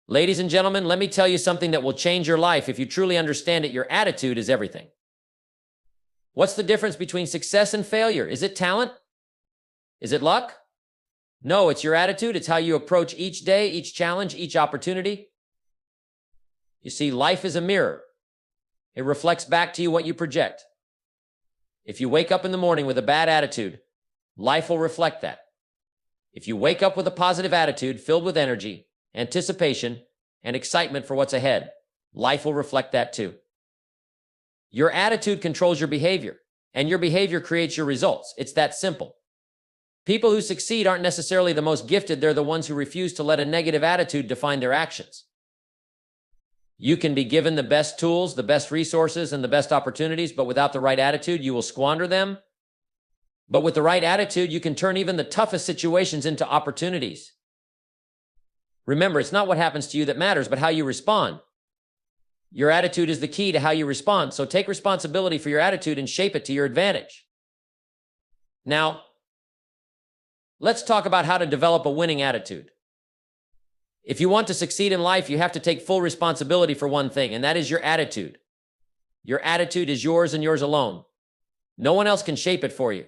Ladies and gentlemen, let me tell you something that will change your life. If you truly understand it, your attitude is everything. What's the difference between success and failure? Is it talent? Is it luck? No, it's your attitude. It's how you approach each day, each challenge, each opportunity. You see, life is a mirror. It reflects back to you what you project. If you wake up in the morning with a bad attitude, life will reflect that. If you wake up with a positive attitude filled with energy, anticipation, and excitement for what's ahead, life will reflect that too. Your attitude controls your behavior, and your behavior creates your results. It's that simple. People who succeed aren't necessarily the most gifted. They're the ones who refuse to let a negative attitude define their actions. You can be given the best tools, the best resources, and the best opportunities, but without the right attitude, you will squander them. But with the right attitude, you can turn even the toughest situations into opportunities. Remember, it's not what happens to you that matters, but how you respond. Your attitude is the key to how you respond, so take responsibility for your attitude and shape it to your advantage. Now, let's talk about how to develop a winning attitude. If you want to succeed in life, you have to take full responsibility for one thing, and that is your attitude. Your attitude is yours and yours alone. No one else can shape it for you.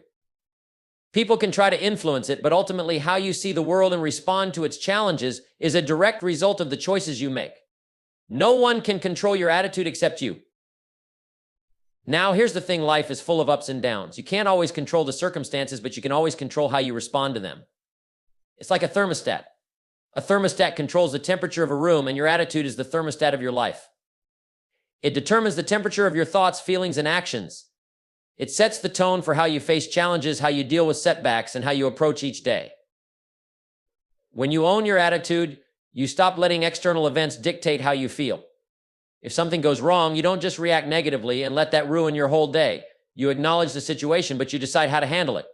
People can try to influence it, but ultimately how you see the world and respond to its challenges is a direct result of the choices you make. No one can control your attitude except you. Now, here's the thing, life is full of ups and downs. You can't always control the circumstances, but you can always control how you respond to them. It's like a thermostat. A thermostat controls the temperature of a room, and your attitude is the thermostat of your life. It determines the temperature of your thoughts, feelings, and actions. It sets the tone for how you face challenges, how you deal with setbacks, and how you approach each day. When you own your attitude, you stop letting external events dictate how you feel. If something goes wrong, you don't just react negatively and let that ruin your whole day. You acknowledge the situation, but you decide how to handle it.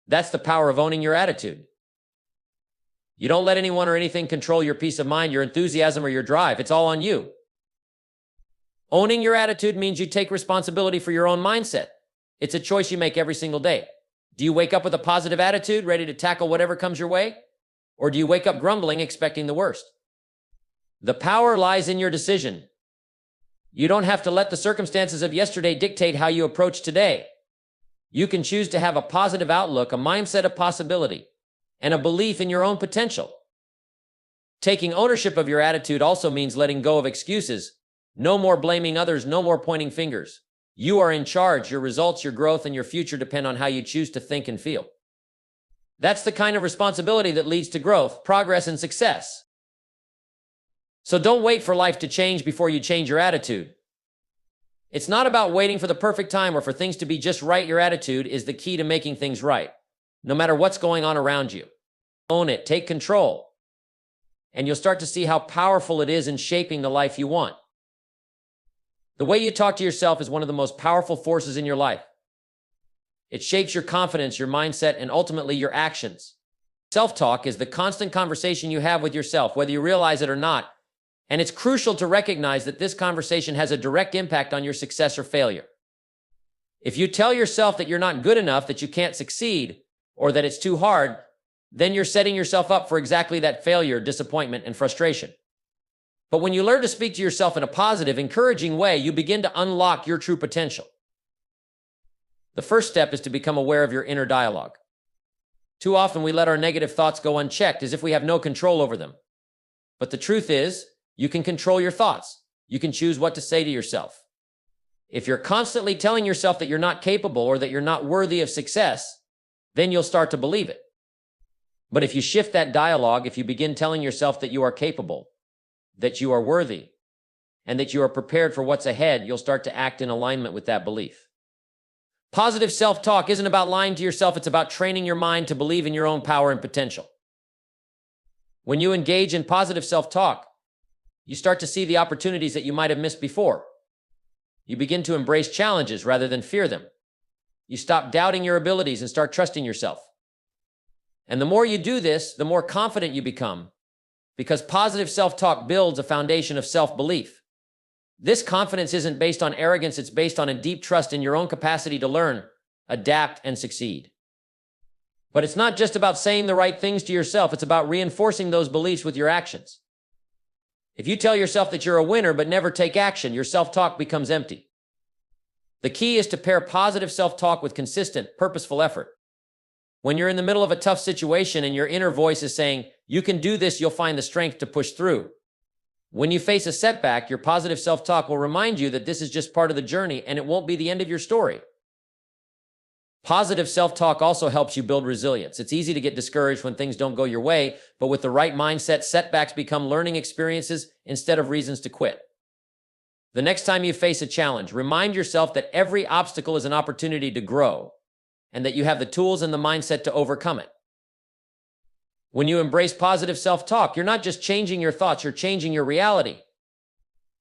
That's the power of owning your attitude. You don't let anyone or anything control your peace of mind, your enthusiasm, or your drive. It's all on you. Owning your attitude means you take responsibility for your own mindset. It's a choice you make every single day. Do you wake up with a positive attitude, ready to tackle whatever comes your way? Or do you wake up grumbling, expecting the worst? The power lies in your decision. You don't have to let the circumstances of yesterday dictate how you approach today. You can choose to have a positive outlook, a mindset of possibility, and a belief in your own potential. Taking ownership of your attitude also means letting go of excuses. No more blaming others, no more pointing fingers. You are in charge. Your results, your growth, and your future depend on how you choose to think and feel. That's the kind of responsibility that leads to growth, progress, and success. So don't wait for life to change before you change your attitude. It's not about waiting for the perfect time or for things to be just right. Your attitude is the key to making things right, no matter what's going on around you. Own it, take control, and you'll start to see how powerful it is in shaping the life you want. The way you talk to yourself is one of the most powerful forces in your life. It shapes your confidence, your mindset, and ultimately your actions. Self-talk is the constant conversation you have with yourself, whether you realize it or not, and it's crucial to recognize that this conversation has a direct impact on your success or failure. If you tell yourself that you're not good enough, that you can't succeed, or that it's too hard, then you're setting yourself up for exactly that failure, disappointment, and frustration. But when you learn to speak to yourself in a positive, encouraging way, you begin to unlock your true potential. The first step is to become aware of your inner dialogue. Too often we let our negative thoughts go unchecked as if we have no control over them. But the truth is, you can control your thoughts. You can choose what to say to yourself. If you're constantly telling yourself that you're not capable or that you're not worthy of success, then you'll start to believe it. But if you shift that dialogue, if you begin telling yourself that you are capable, that you are worthy, and that you are prepared for what's ahead, you'll start to act in alignment with that belief. Positive self-talk isn't about lying to yourself. It's about training your mind to believe in your own power and potential. When you engage in positive self-talk, you start to see the opportunities that you might have missed before. You begin to embrace challenges rather than fear them. You stop doubting your abilities and start trusting yourself. And the more you do this, the more confident you become, because positive self-talk builds a foundation of self-belief. This confidence isn't based on arrogance. It's based on a deep trust in your own capacity to learn, adapt, and succeed. But it's not just about saying the right things to yourself. It's about reinforcing those beliefs with your actions. If you tell yourself that you're a winner but never take action, your self-talk becomes empty. The key is to pair positive self-talk with consistent, purposeful effort. When you're in the middle of a tough situation and your inner voice is saying, "You can do this," you'll find the strength to push through. When you face a setback, your positive self-talk will remind you that this is just part of the journey and it won't be the end of your story. Positive self-talk also helps you build resilience. It's easy to get discouraged when things don't go your way, but with the right mindset, setbacks become learning experiences instead of reasons to quit. The next time you face a challenge, remind yourself that every obstacle is an opportunity to grow and that you have the tools and the mindset to overcome it. When you embrace positive self-talk, you're not just changing your thoughts, you're changing your reality.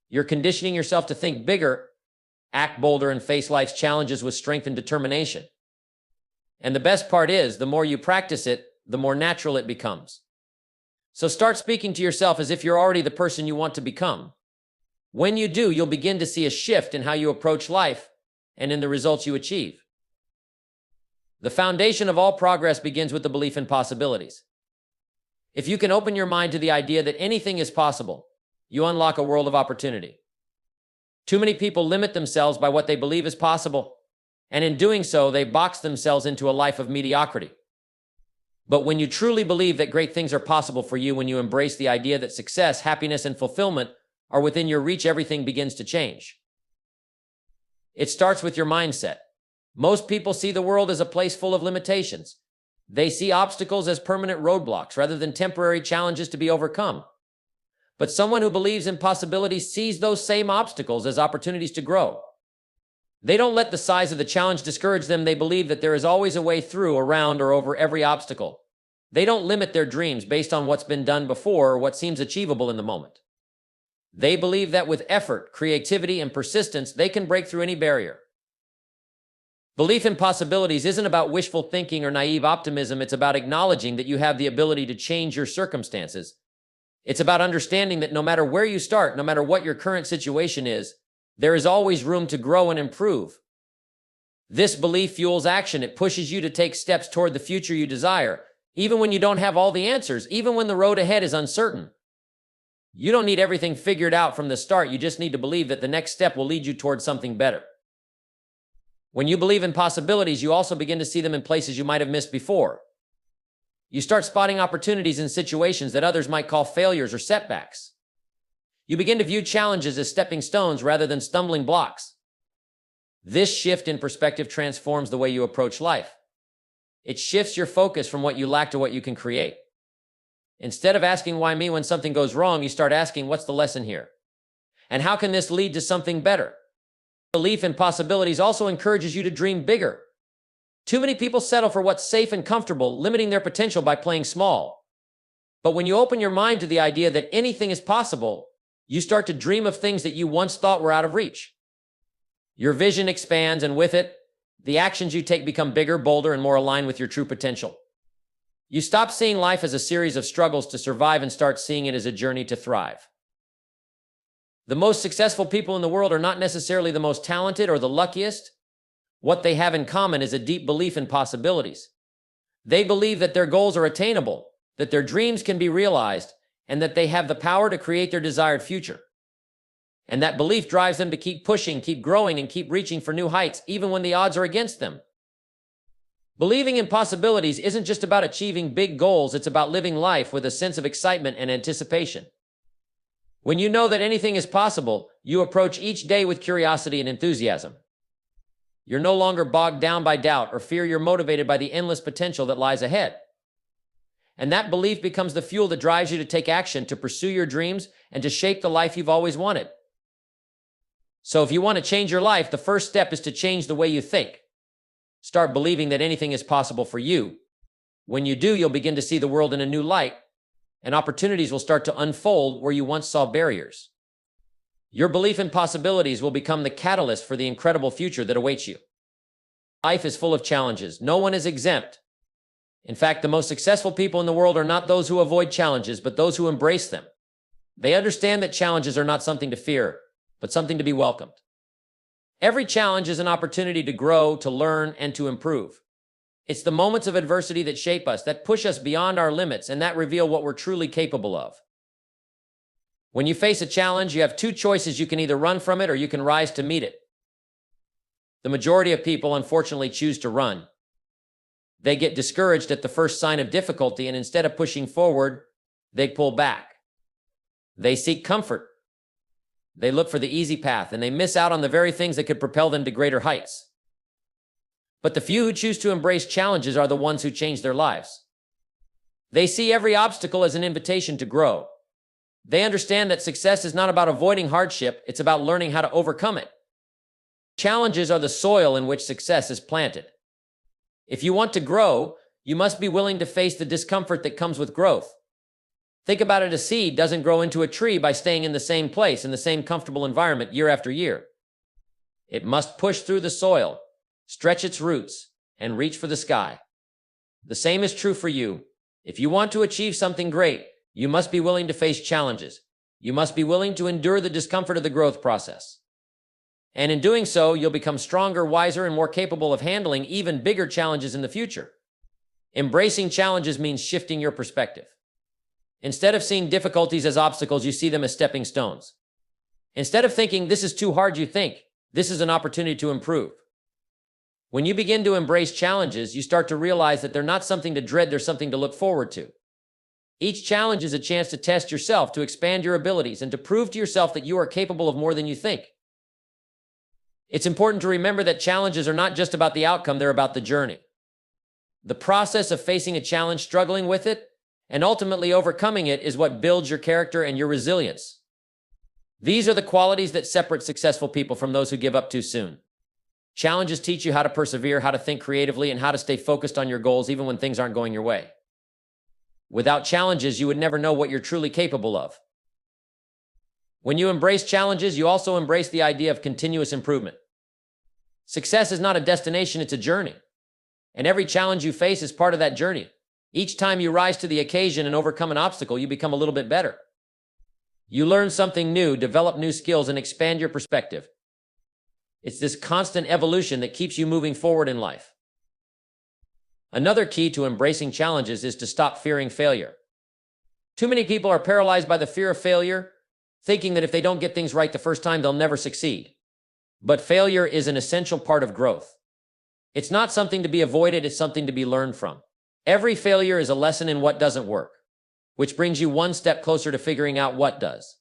You're conditioning yourself to think bigger, act bolder, and face life's challenges with strength and determination. And the best part is, the more you practice it, the more natural it becomes. So start speaking to yourself as if you're already the person you want to become. When you do, you'll begin to see a shift in how you approach life and in the results you achieve. The foundation of all progress begins with the belief in possibilities. If you can open your mind to the idea that anything is possible, you unlock a world of opportunity. Too many people limit themselves by what they believe is possible, and in doing so, they box themselves into a life of mediocrity. But when you truly believe that great things are possible for you, when you embrace the idea that success, happiness, and fulfillment are within your reach, everything begins to change. It starts with your mindset. Most people see the world as a place full of limitations. They see obstacles as permanent roadblocks rather than temporary challenges to be overcome. But someone who believes in possibilities sees those same obstacles as opportunities to grow. They don't let the size of the challenge discourage them. They believe that there is always a way through, around, or over every obstacle. They don't limit their dreams based on what's been done before or what seems achievable in the moment. They believe that with effort, creativity, and persistence, they can break through any barrier. Belief in possibilities isn't about wishful thinking or naive optimism. It's about acknowledging that you have the ability to change your circumstances. It's about understanding that no matter where you start, no matter what your current situation is, there is always room to grow and improve. This belief fuels action. It pushes you to take steps toward the future you desire, even when you don't have all the answers, even when the road ahead is uncertain. You don't need everything figured out from the start. You just need to believe that the next step will lead you towards something better. When you believe in possibilities, you also begin to see them in places you might have missed before. You start spotting opportunities in situations that others might call failures or setbacks. You begin to view challenges as stepping stones rather than stumbling blocks. This shift in perspective transforms the way you approach life. It shifts your focus from what you lack to what you can create. Instead of asking why me when something goes wrong, you start asking, what's the lesson here? And how can this lead to something better? Belief in possibilities also encourages you to dream bigger. Too many people settle for what's safe and comfortable, limiting their potential by playing small. But when you open your mind to the idea that anything is possible, you start to dream of things that you once thought were out of reach. Your vision expands, and with it, the actions you take become bigger, bolder, and more aligned with your true potential. You stop seeing life as a series of struggles to survive and start seeing it as a journey to thrive. The most successful people in the world are not necessarily the most talented or the luckiest. What they have in common is a deep belief in possibilities. They believe that their goals are attainable, that their dreams can be realized, and that they have the power to create their desired future. And that belief drives them to keep pushing, keep growing, and keep reaching for new heights, even when the odds are against them. Believing in possibilities isn't just about achieving big goals, it's about living life with a sense of excitement and anticipation. When you know that anything is possible, you approach each day with curiosity and enthusiasm. You're no longer bogged down by doubt or fear. You're motivated by the endless potential that lies ahead. And that belief becomes the fuel that drives you to take action, to pursue your dreams, and to shape the life you've always wanted. So if you want to change your life, the first step is to change the way you think. Start believing that anything is possible for you. When you do, you'll begin to see the world in a new light, and opportunities will start to unfold where you once saw barriers. Your belief in possibilities will become the catalyst for the incredible future that awaits you. Life is full of challenges. No one is exempt. In fact, the most successful people in the world are not those who avoid challenges, but those who embrace them. They understand that challenges are not something to fear, but something to be welcomed. Every challenge is an opportunity to grow, to learn, and to improve. It's the moments of adversity that shape us, that push us beyond our limits, and that reveal what we're truly capable of. When you face a challenge, you have two choices. You can either run from it or you can rise to meet it. The majority of people, unfortunately, choose to run. They get discouraged at the first sign of difficulty, and instead of pushing forward, they pull back. They seek comfort. They look for the easy path, and they miss out on the very things that could propel them to greater heights. But the few who choose to embrace challenges are the ones who change their lives. They see every obstacle as an invitation to grow. They understand that success is not about avoiding hardship, it's about learning how to overcome it. Challenges are the soil in which success is planted. If you want to grow, you must be willing to face the discomfort that comes with growth. Think about it, a seed doesn't grow into a tree by staying in the same place, in the same comfortable environment year after year. It must push through the soil, stretch its roots, and reach for the sky. The same is true for you. If you want to achieve something great, you must be willing to face challenges. You must be willing to endure the discomfort of the growth process. And in doing so, you'll become stronger, wiser, and more capable of handling even bigger challenges in the future. Embracing challenges means shifting your perspective. Instead of seeing difficulties as obstacles, you see them as stepping stones. Instead of thinking, this is too hard, you think, this is an opportunity to improve. When you begin to embrace challenges, you start to realize that they're not something to dread, they're something to look forward to. Each challenge is a chance to test yourself, to expand your abilities, and to prove to yourself that you are capable of more than you think. It's important to remember that challenges are not just about the outcome, they're about the journey. The process of facing a challenge, struggling with it, and ultimately overcoming it is what builds your character and your resilience. These are the qualities that separate successful people from those who give up too soon. Challenges teach you how to persevere, how to think creatively, and how to stay focused on your goals even when things aren't going your way. Without challenges, you would never know what you're truly capable of. When you embrace challenges, you also embrace the idea of continuous improvement. Success is not a destination, it's a journey. And every challenge you face is part of that journey. Each time you rise to the occasion and overcome an obstacle, you become a little bit better. You learn something new, develop new skills, and expand your perspective. It's this constant evolution that keeps you moving forward in life. Another key to embracing challenges is to stop fearing failure. Too many people are paralyzed by the fear of failure, thinking that if they don't get things right the first time, they'll never succeed. But failure is an essential part of growth. It's not something to be avoided, it's something to be learned from. Every failure is a lesson in what doesn't work, which brings you one step closer to figuring out what does.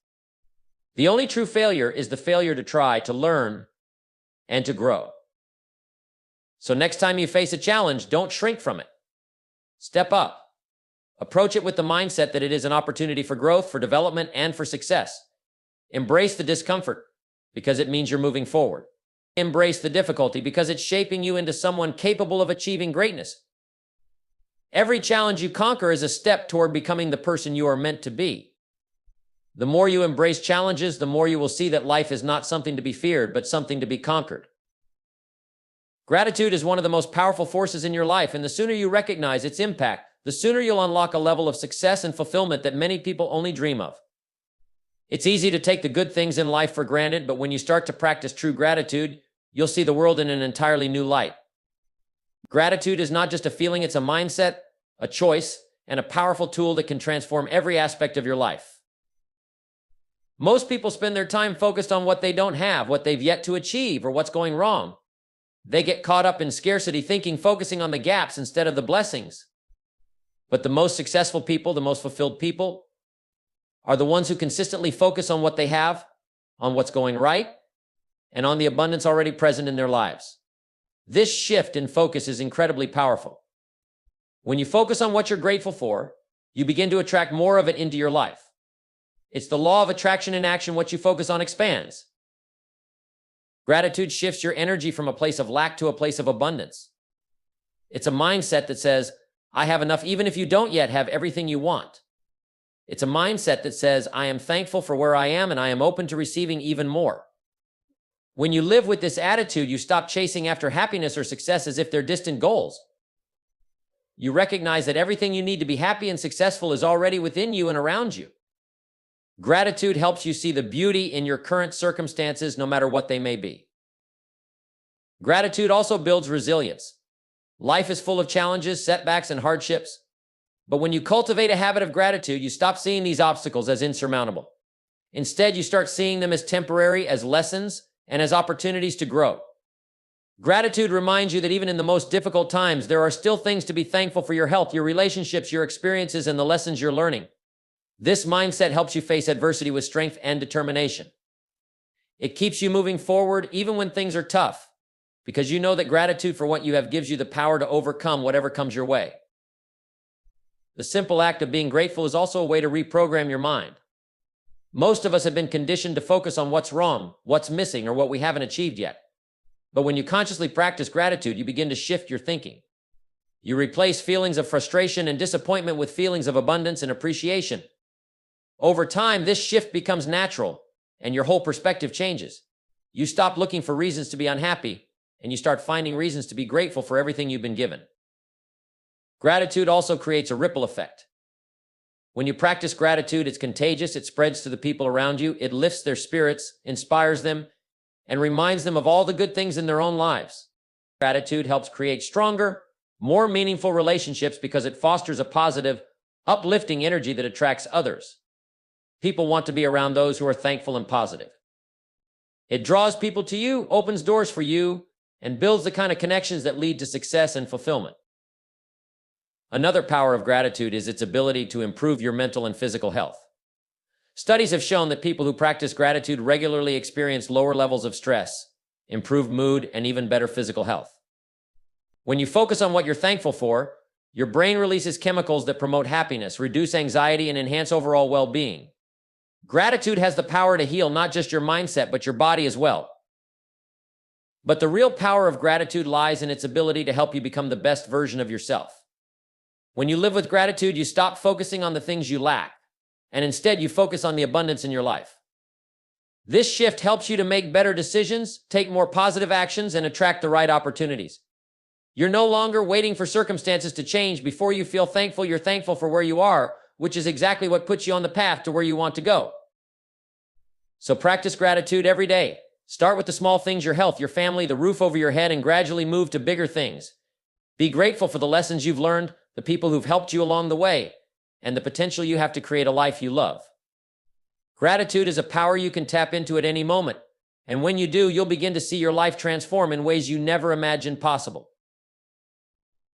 The only true failure is the failure to try, to learn, and to grow. So next time you face a challenge, don't shrink from it. Step up. Approach it with the mindset that it is an opportunity for growth, for development, and for success. Embrace the discomfort because it means you're moving forward. Embrace the difficulty because it's shaping you into someone capable of achieving greatness. Every challenge you conquer is a step toward becoming the person you are meant to be. The more you embrace challenges, the more you will see that life is not something to be feared, but something to be conquered. Gratitude is one of the most powerful forces in your life, and the sooner you recognize its impact, the sooner you'll unlock a level of success and fulfillment that many people only dream of. It's easy to take the good things in life for granted, but when you start to practice true gratitude, you'll see the world in an entirely new light. Gratitude is not just a feeling, it's a mindset, a choice, and a powerful tool that can transform every aspect of your life. Most people spend their time focused on what they don't have, what they've yet to achieve, or what's going wrong. They get caught up in scarcity thinking, focusing on the gaps instead of the blessings. But the most successful people, the most fulfilled people, are the ones who consistently focus on what they have, on what's going right, and on the abundance already present in their lives. This shift in focus is incredibly powerful. When you focus on what you're grateful for, you begin to attract more of it into your life. It's the law of attraction in action. What you focus on expands. Gratitude shifts your energy from a place of lack to a place of abundance. It's a mindset that says, I have enough even if you don't yet have everything you want. It's a mindset that says, I am thankful for where I am and I am open to receiving even more. When you live with this attitude, you stop chasing after happiness or success as if they're distant goals. You recognize that everything you need to be happy and successful is already within you and around you. Gratitude helps you see the beauty in your current circumstances, no matter what they may be. Gratitude also builds resilience. Life is full of challenges, setbacks, and hardships. But when you cultivate a habit of gratitude, you stop seeing these obstacles as insurmountable. Instead, you start seeing them as temporary, as lessons, and as opportunities to grow. Gratitude reminds you that even in the most difficult times, there are still things to be thankful for: your health, your relationships, your experiences, and the lessons you're learning. This mindset helps you face adversity with strength and determination. It keeps you moving forward even when things are tough, because you know that gratitude for what you have gives you the power to overcome whatever comes your way. The simple act of being grateful is also a way to reprogram your mind. Most of us have been conditioned to focus on what's wrong, what's missing, or what we haven't achieved yet. But when you consciously practice gratitude, you begin to shift your thinking. You replace feelings of frustration and disappointment with feelings of abundance and appreciation. Over time, this shift becomes natural, and your whole perspective changes. You stop looking for reasons to be unhappy, and you start finding reasons to be grateful for everything you've been given. Gratitude also creates a ripple effect. When you practice gratitude, it's contagious. It spreads to the people around you. It lifts their spirits, inspires them, and reminds them of all the good things in their own lives. Gratitude helps create stronger, more meaningful relationships because it fosters a positive, uplifting energy that attracts others. People want to be around those who are thankful and positive. It draws people to you, opens doors for you, and builds the kind of connections that lead to success and fulfillment. Another power of gratitude is its ability to improve your mental and physical health. Studies have shown that people who practice gratitude regularly experience lower levels of stress, improved mood, and even better physical health. When you focus on what you're thankful for, your brain releases chemicals that promote happiness, reduce anxiety, and enhance overall well-being. Gratitude has the power to heal not just your mindset, but your body as well. But the real power of gratitude lies in its ability to help you become the best version of yourself. When you live with gratitude, you stop focusing on the things you lack, and instead you focus on the abundance in your life. This shift helps you to make better decisions, take more positive actions, and attract the right opportunities. You're no longer waiting for circumstances to change before you feel thankful. You're thankful for where you are, which is exactly what puts you on the path to where you want to go. So practice gratitude every day. Start with the small things: your health, your family, the roof over your head, and gradually move to bigger things. Be grateful for the lessons you've learned, the people who've helped you along the way, and the potential you have to create a life you love. Gratitude is a power you can tap into at any moment, and when you do, you'll begin to see your life transform in ways you never imagined possible.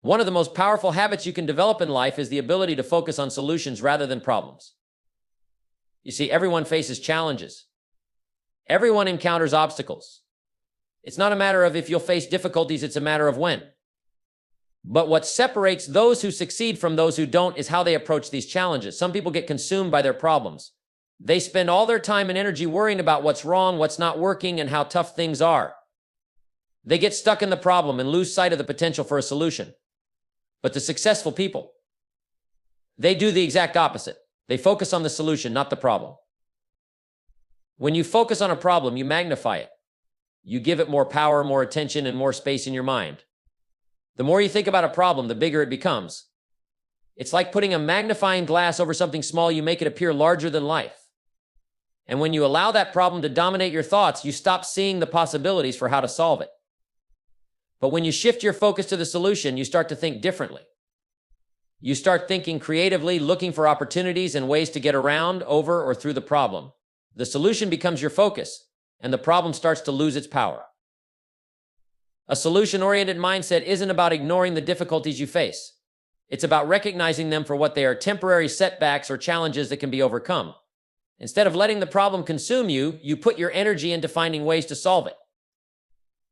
One of the most powerful habits you can develop in life is the ability to focus on solutions rather than problems. You see, everyone faces challenges. Everyone encounters obstacles. It's not a matter of if you'll face difficulties, it's a matter of when. But what separates those who succeed from those who don't is how they approach these challenges. Some people get consumed by their problems. They spend all their time and energy worrying about what's wrong, what's not working, and how tough things are. They get stuck in the problem and lose sight of the potential for a solution. But the successful people, they do the exact opposite. They focus on the solution, not the problem. When you focus on a problem, you magnify it. You give it more power, more attention, and more space in your mind. The more you think about a problem, the bigger it becomes. It's like putting a magnifying glass over something small. You make it appear larger than life. And when you allow that problem to dominate your thoughts, you stop seeing the possibilities for how to solve it. But when you shift your focus to the solution, you start to think differently. You start thinking creatively, looking for opportunities and ways to get around, over, or through the problem. The solution becomes your focus, and the problem starts to lose its power. A solution-oriented mindset isn't about ignoring the difficulties you face. It's about recognizing them for what they are: temporary setbacks or challenges that can be overcome. Instead of letting the problem consume you, you put your energy into finding ways to solve it.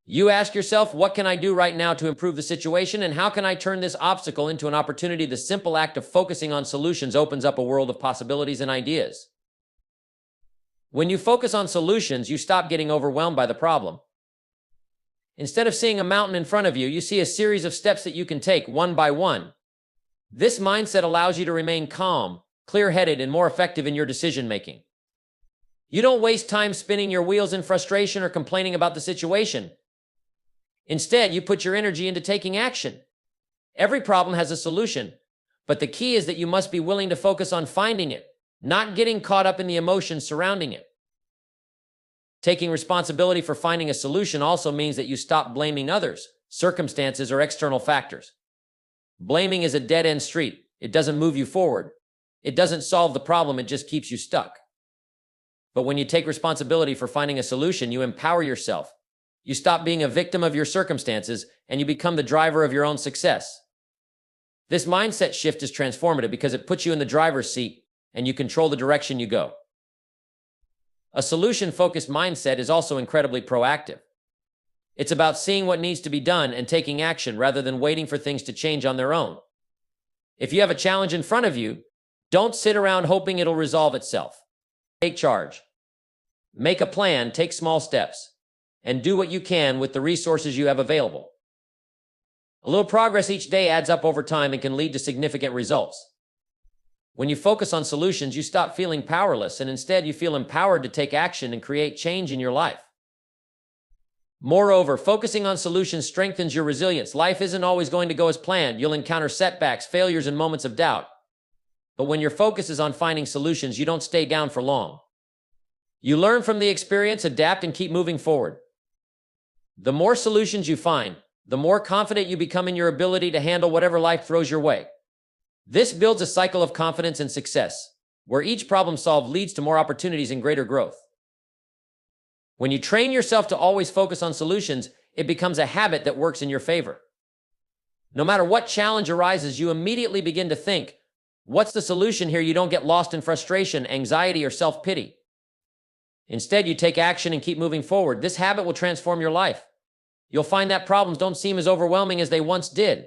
You ask yourself, what can I do right now to improve the situation, and how can I turn this obstacle into an opportunity? The simple act of focusing on solutions opens up a world of possibilities and ideas. When you focus on solutions, you stop getting overwhelmed by the problem. Instead of seeing a mountain in front of you, you see a series of steps that you can take one by one. This mindset allows you to remain calm, clear-headed, and more effective in your decision-making. You don't waste time spinning your wheels in frustration or complaining about the situation. Instead, you put your energy into taking action. Every problem has a solution, but the key is that you must be willing to focus on finding it, not getting caught up in the emotions surrounding it. Taking responsibility for finding a solution also means that you stop blaming others, circumstances, or external factors. Blaming is a dead-end street. It doesn't move you forward. It doesn't solve the problem, it just keeps you stuck. But when you take responsibility for finding a solution, you empower yourself. You stop being a victim of your circumstances, and you become the driver of your own success. This mindset shift is transformative because it puts you in the driver's seat and you control the direction you go. A solution-focused mindset is also incredibly proactive. It's about seeing what needs to be done and taking action rather than waiting for things to change on their own. If you have a challenge in front of you, don't sit around hoping it'll resolve itself. Take charge. Make a plan, take small steps, and do what you can with the resources you have available. A little progress each day adds up over time and can lead to significant results. When you focus on solutions, you stop feeling powerless, and instead you feel empowered to take action and create change in your life. Moreover, focusing on solutions strengthens your resilience. Life isn't always going to go as planned. You'll encounter setbacks, failures, and moments of doubt. But when your focus is on finding solutions, you don't stay down for long. You learn from the experience, adapt, and keep moving forward. The more solutions you find, the more confident you become in your ability to handle whatever life throws your way. This builds a cycle of confidence and success, where each problem solved leads to more opportunities and greater growth. When you train yourself to always focus on solutions, it becomes a habit that works in your favor. No matter what challenge arises, you immediately begin to think, what's the solution here? You don't get lost in frustration, anxiety, or self-pity. Instead, you take action and keep moving forward. This habit will transform your life. You'll find that problems don't seem as overwhelming as they once did.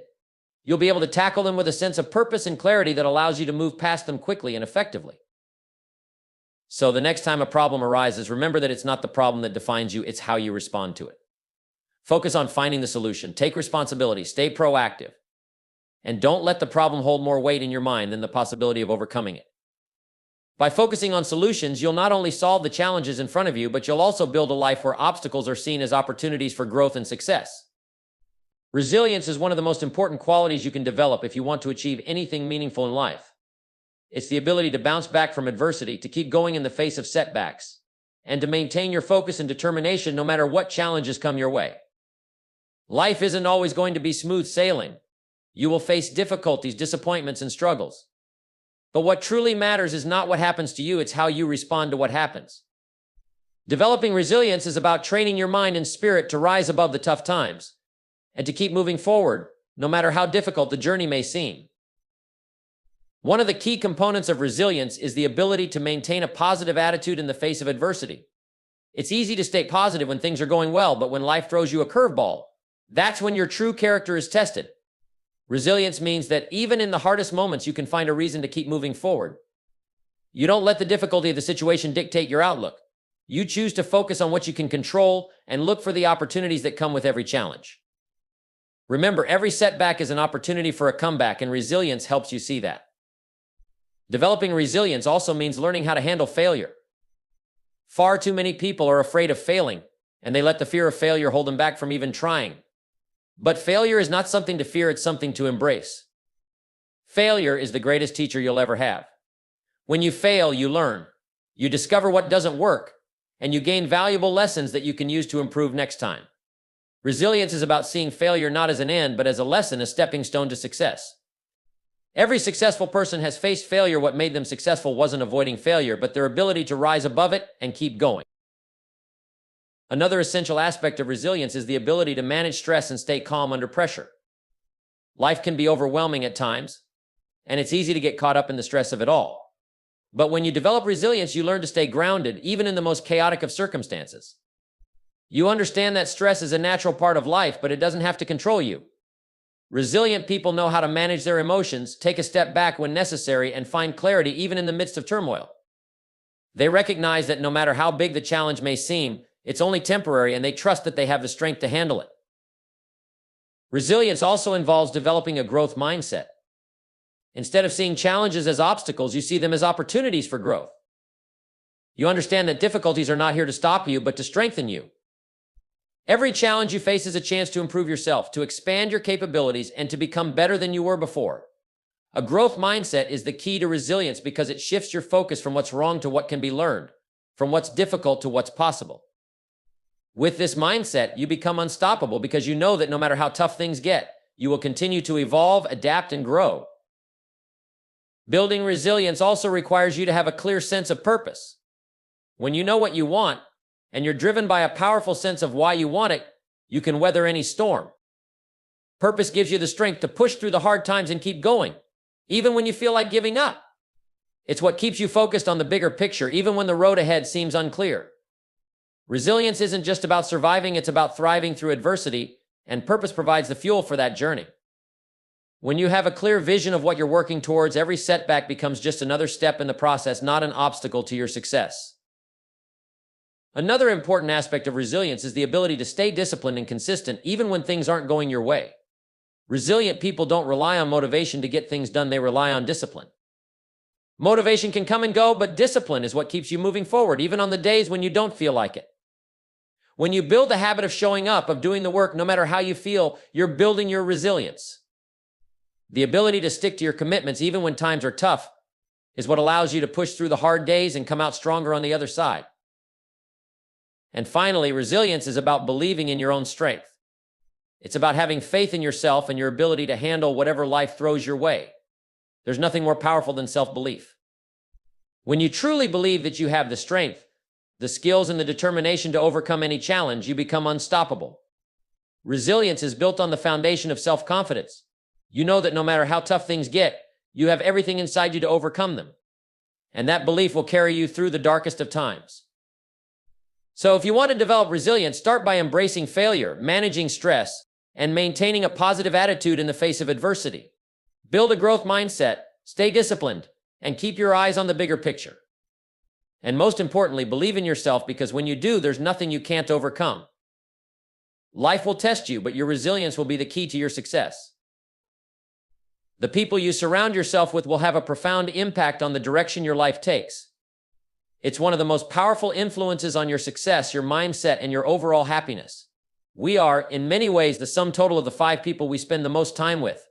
You'll be able to tackle them with a sense of purpose and clarity that allows you to move past them quickly and effectively. So the next time a problem arises, remember that it's not the problem that defines you, it's how you respond to it. Focus on finding the solution, take responsibility, stay proactive, and don't let the problem hold more weight in your mind than the possibility of overcoming it. By focusing on solutions, you'll not only solve the challenges in front of you, but you'll also build a life where obstacles are seen as opportunities for growth and success. Resilience is one of the most important qualities you can develop if you want to achieve anything meaningful in life. It's the ability to bounce back from adversity, to keep going in the face of setbacks, and to maintain your focus and determination no matter what challenges come your way. Life isn't always going to be smooth sailing. You will face difficulties, disappointments, and struggles. But what truly matters is not what happens to you, it's how you respond to what happens. Developing resilience is about training your mind and spirit to rise above the tough times and to keep moving forward, no matter how difficult the journey may seem. One of the key components of resilience is the ability to maintain a positive attitude in the face of adversity. It's easy to stay positive when things are going well, but when life throws you a curveball, that's when your true character is tested. Resilience means that even in the hardest moments, you can find a reason to keep moving forward. You don't let the difficulty of the situation dictate your outlook. You choose to focus on what you can control and look for the opportunities that come with every challenge. Remember, every setback is an opportunity for a comeback, and resilience helps you see that. Developing resilience also means learning how to handle failure. Far too many people are afraid of failing, and they let the fear of failure hold them back from even trying. But failure is not something to fear, it's something to embrace. Failure is the greatest teacher you'll ever have. When you fail, you learn. You discover what doesn't work, and you gain valuable lessons that you can use to improve next time. Resilience is about seeing failure not as an end, but as a lesson, a stepping stone to success. Every successful person has faced failure. What made them successful wasn't avoiding failure, but their ability to rise above it and keep going. Another essential aspect of resilience is the ability to manage stress and stay calm under pressure. Life can be overwhelming at times, and it's easy to get caught up in the stress of it all. But when you develop resilience, you learn to stay grounded, even in the most chaotic of circumstances. You understand that stress is a natural part of life, but it doesn't have to control you. Resilient people know how to manage their emotions, take a step back when necessary, and find clarity even in the midst of turmoil. They recognize that no matter how big the challenge may seem, it's only temporary, and they trust that they have the strength to handle it. Resilience also involves developing a growth mindset. Instead of seeing challenges as obstacles, you see them as opportunities for growth. You understand that difficulties are not here to stop you, but to strengthen you. Every challenge you face is a chance to improve yourself, to expand your capabilities, and to become better than you were before. A growth mindset is the key to resilience because it shifts your focus from what's wrong to what can be learned, from what's difficult to what's possible. With this mindset, you become unstoppable because you know that no matter how tough things get, you will continue to evolve, adapt, and grow. Building resilience also requires you to have a clear sense of purpose. When you know what you want, and you're driven by a powerful sense of why you want it, you can weather any storm. Purpose gives you the strength to push through the hard times and keep going, even when you feel like giving up. It's what keeps you focused on the bigger picture, even when the road ahead seems unclear. Resilience isn't just about surviving, it's about thriving through adversity, and purpose provides the fuel for that journey. When you have a clear vision of what you're working towards, every setback becomes just another step in the process, not an obstacle to your success. Another important aspect of resilience is the ability to stay disciplined and consistent even when things aren't going your way. Resilient people don't rely on motivation to get things done, they rely on discipline. Motivation can come and go, but discipline is what keeps you moving forward, even on the days when you don't feel like it. When you build the habit of showing up, of doing the work, no matter how you feel, you're building your resilience. The ability to stick to your commitments, even when times are tough, is what allows you to push through the hard days and come out stronger on the other side. And finally, resilience is about believing in your own strength. It's about having faith in yourself and your ability to handle whatever life throws your way. There's nothing more powerful than self-belief. When you truly believe that you have the strength, the skills, and the determination to overcome any challenge, you become unstoppable. Resilience is built on the foundation of self-confidence. You know that no matter how tough things get, you have everything inside you to overcome them. And that belief will carry you through the darkest of times. So if you want to develop resilience, start by embracing failure, managing stress, and maintaining a positive attitude in the face of adversity. Build a growth mindset, stay disciplined, and keep your eyes on the bigger picture. And most importantly, believe in yourself, because when you do, there's nothing you can't overcome. Life will test you, but your resilience will be the key to your success. The people you surround yourself with will have a profound impact on the direction your life takes. It's one of the most powerful influences on your success, your mindset, and your overall happiness. We are, in many ways, the sum total of the 5 people we spend the most time with.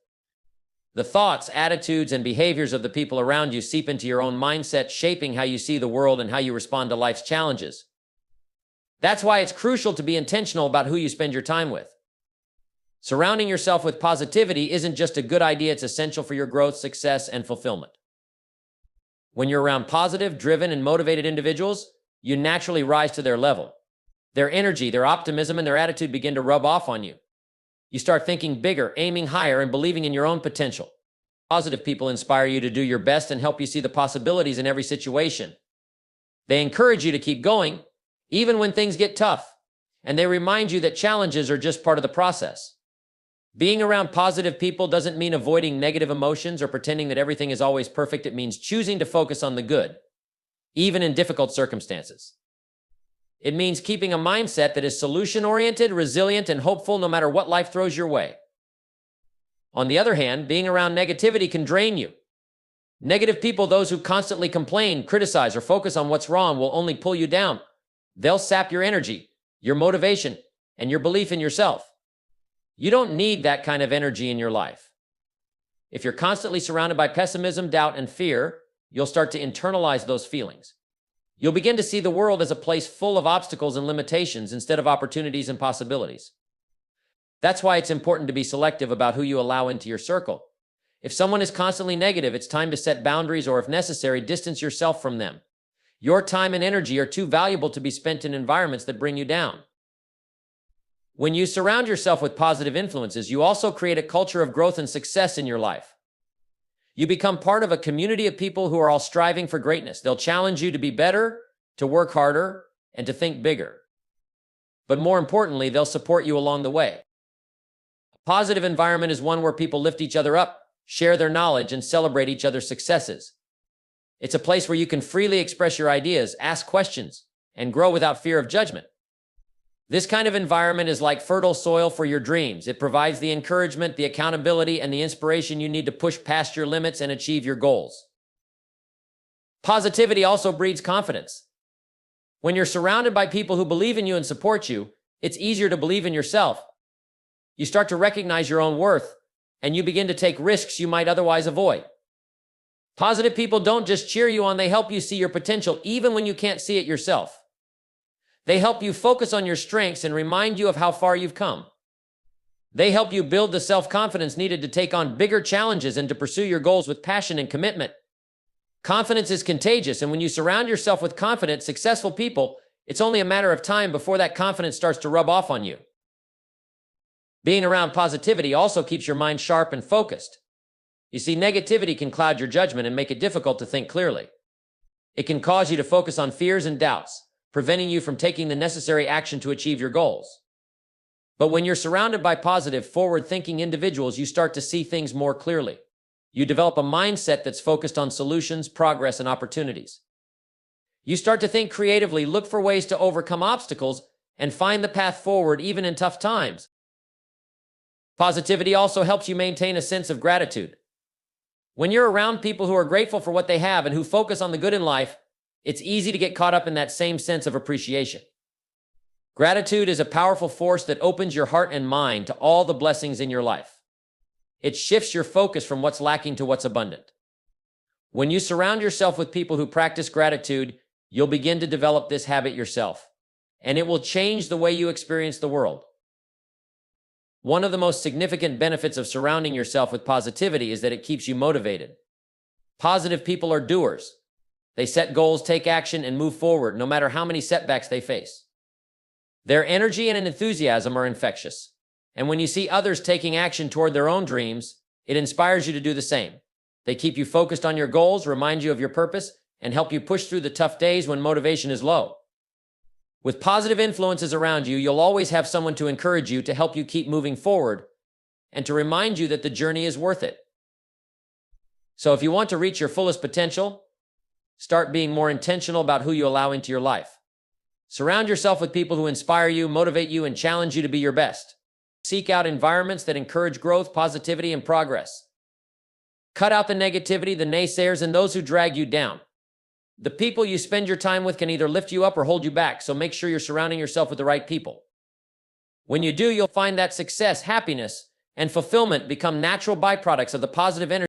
The thoughts, attitudes, and behaviors of the people around you seep into your own mindset, shaping how you see the world and how you respond to life's challenges. That's why it's crucial to be intentional about who you spend your time with. Surrounding yourself with positivity isn't just a good idea, it's essential for your growth, success, and fulfillment. When you're around positive, driven, and motivated individuals, you naturally rise to their level. Their energy, their optimism, and their attitude begin to rub off on you. You start thinking bigger, aiming higher, and believing in your own potential. Positive people inspire you to do your best and help you see the possibilities in every situation. They encourage you to keep going, even when things get tough, and they remind you that challenges are just part of the process. Being around positive people doesn't mean avoiding negative emotions or pretending that everything is always perfect. It means choosing to focus on the good, even in difficult circumstances. It means keeping a mindset that is solution-oriented, resilient, and hopeful no matter what life throws your way. On the other hand, being around negativity can drain you. Negative people, those who constantly complain, criticize, or focus on what's wrong, will only pull you down. They'll sap your energy, your motivation, and your belief in yourself. You don't need that kind of energy in your life. If you're constantly surrounded by pessimism, doubt, and fear, you'll start to internalize those feelings. You'll begin to see the world as a place full of obstacles and limitations instead of opportunities and possibilities. That's why it's important to be selective about who you allow into your circle. If someone is constantly negative, it's time to set boundaries, or if necessary, distance yourself from them. Your time and energy are too valuable to be spent in environments that bring you down. When you surround yourself with positive influences, you also create a culture of growth and success in your life. You become part of a community of people who are all striving for greatness. They'll challenge you to be better, to work harder, and to think bigger. But more importantly, they'll support you along the way. A positive environment is one where people lift each other up, share their knowledge, and celebrate each other's successes. It's a place where you can freely express your ideas, ask questions, and grow without fear of judgment. This kind of environment is like fertile soil for your dreams. It provides the encouragement, the accountability, and the inspiration you need to push past your limits and achieve your goals. Positivity also breeds confidence. When you're surrounded by people who believe in you and support you, it's easier to believe in yourself. You start to recognize your own worth, and you begin to take risks you might otherwise avoid. Positive people don't just cheer you on, they help you see your potential even when you can't see it yourself. They help you focus on your strengths and remind you of how far you've come. They help you build the self-confidence needed to take on bigger challenges and to pursue your goals with passion and commitment. Confidence is contagious, and when you surround yourself with confident, successful people, it's only a matter of time before that confidence starts to rub off on you. Being around positivity also keeps your mind sharp and focused. You see, negativity can cloud your judgment and make it difficult to think clearly. It can cause you to focus on fears and doubts, preventing you from taking the necessary action to achieve your goals. But when you're surrounded by positive, forward-thinking individuals, you start to see things more clearly. You develop a mindset that's focused on solutions, progress, and opportunities. You start to think creatively, look for ways to overcome obstacles, and find the path forward even in tough times. Positivity also helps you maintain a sense of gratitude. When you're around people who are grateful for what they have and who focus on the good in life, it's easy to get caught up in that same sense of appreciation. Gratitude is a powerful force that opens your heart and mind to all the blessings in your life. It shifts your focus from what's lacking to what's abundant. When you surround yourself with people who practice gratitude, you'll begin to develop this habit yourself, and it will change the way you experience the world. One of the most significant benefits of surrounding yourself with positivity is that it keeps you motivated. Positive people are doers. They set goals, take action, and move forward, no matter how many setbacks they face. Their energy and enthusiasm are infectious. And when you see others taking action toward their own dreams, it inspires you to do the same. They keep you focused on your goals, remind you of your purpose, and help you push through the tough days when motivation is low. With positive influences around you, you'll always have someone to encourage you, to help you keep moving forward, and to remind you that the journey is worth it. So if you want to reach your fullest potential, start being more intentional about who you allow into your life. Surround yourself with people who inspire you, motivate you, and challenge you to be your best. Seek out environments that encourage growth, positivity, and progress. Cut out the negativity, the naysayers, and those who drag you down. The people you spend your time with can either lift you up or hold you back, so make sure you're surrounding yourself with the right people. When you do, you'll find that success, happiness, and fulfillment become natural byproducts of the positive energy